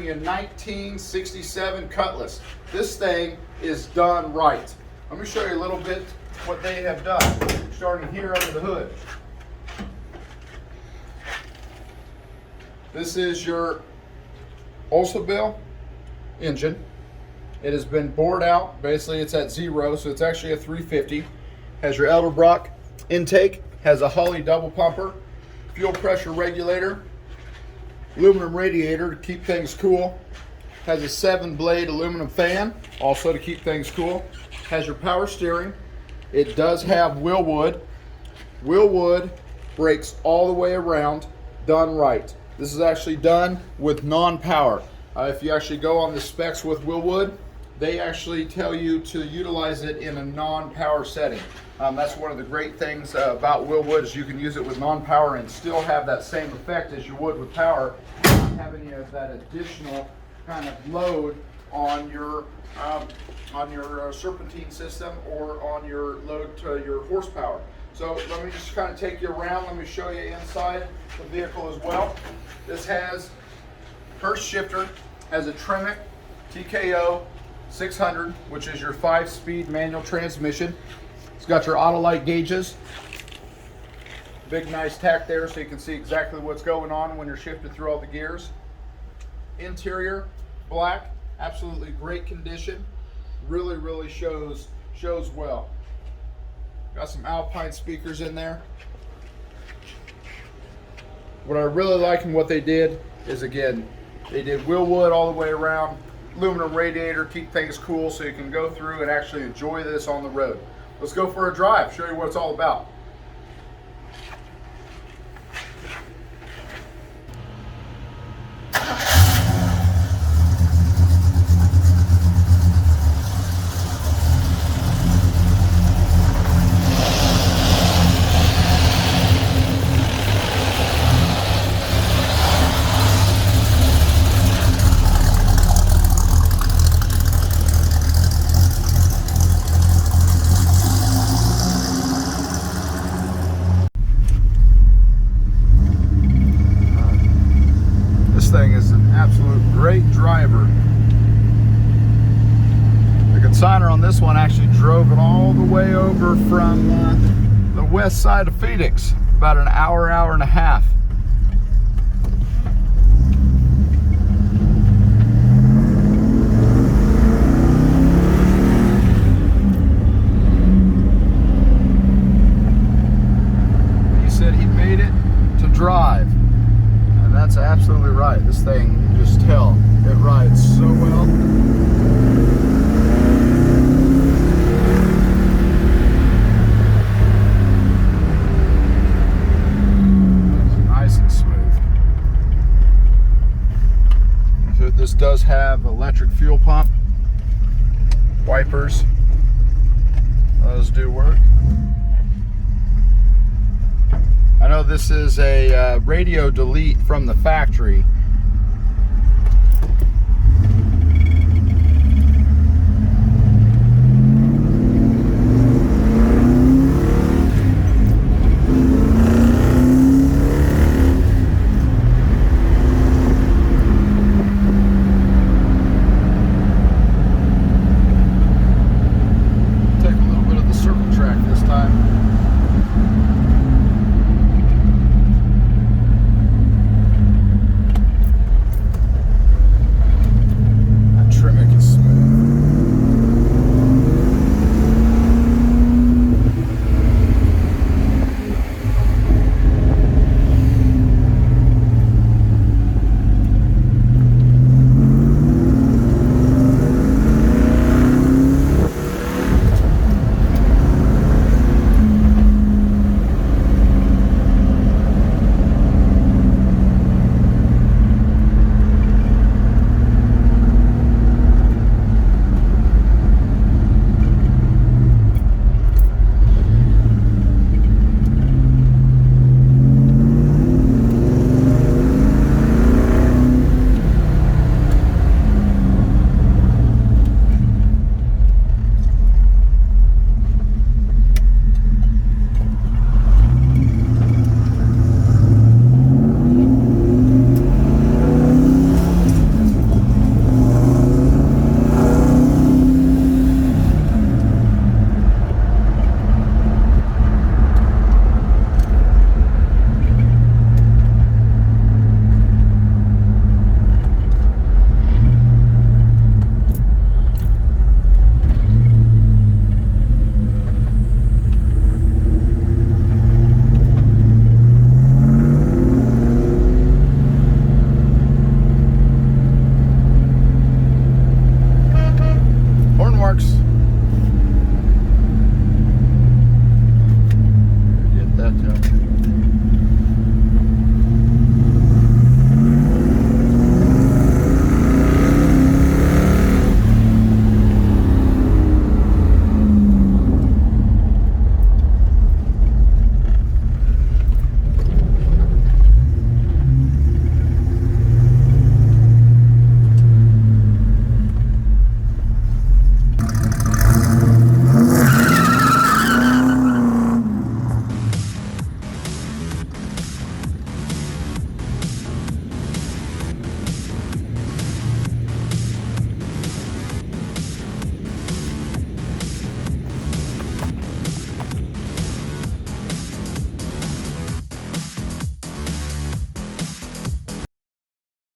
me a 1967 Cutlass. This thing is done right. Let me show you a little bit what they have done, starting here under the hood. This is your Oldsmobile engine. It has been bored out. Basically, it's at 0, so it's actually a 350. Has your Edelbrock intake, has a Holley double pumper, fuel pressure regulator, aluminum radiator to keep things cool, has a 7-blade aluminum fan, also to keep things cool, has your power steering. It does have wheel wood. Wheel wood brakes all the way around, done right. This is actually done with non-power. If you actually go on the specs with wheel wood, they actually tell you to utilize it in a non-power setting. That's one of the great things about wheel wood, is you can use it with non-power and still have that same effect as you would with power, not having any of that additional kind of load on your serpentine system or on your load to your horsepower. So let me just kind of take you around. Let me show you inside the vehicle as well. This has first shifter, has a Tremec TKO600, which is your 5-speed manual transmission. It's got your auto light gauges. Big nice tack there so you can see exactly what's going on when you're shifted through all the gears. Interior, black, absolutely great condition. Really shows well. Got some Alpine speakers in there. What I really like in what they did is, again, they did wheel wood all the way around, aluminum radiator, keep things cool so you can go through and actually enjoy this on the road. Let's go for a drive, show you what it's all about. Thing is an absolute great driver. The consignor on this one actually drove it all the way over from the west side of Phoenix, about an hour and a half. He said he made it to drive. That's absolutely right. This thing, you can just tell, it rides so well. It's nice and smooth. So this does have electric fuel pump, wipers. Those do work. I know this is a radio delete from the factory,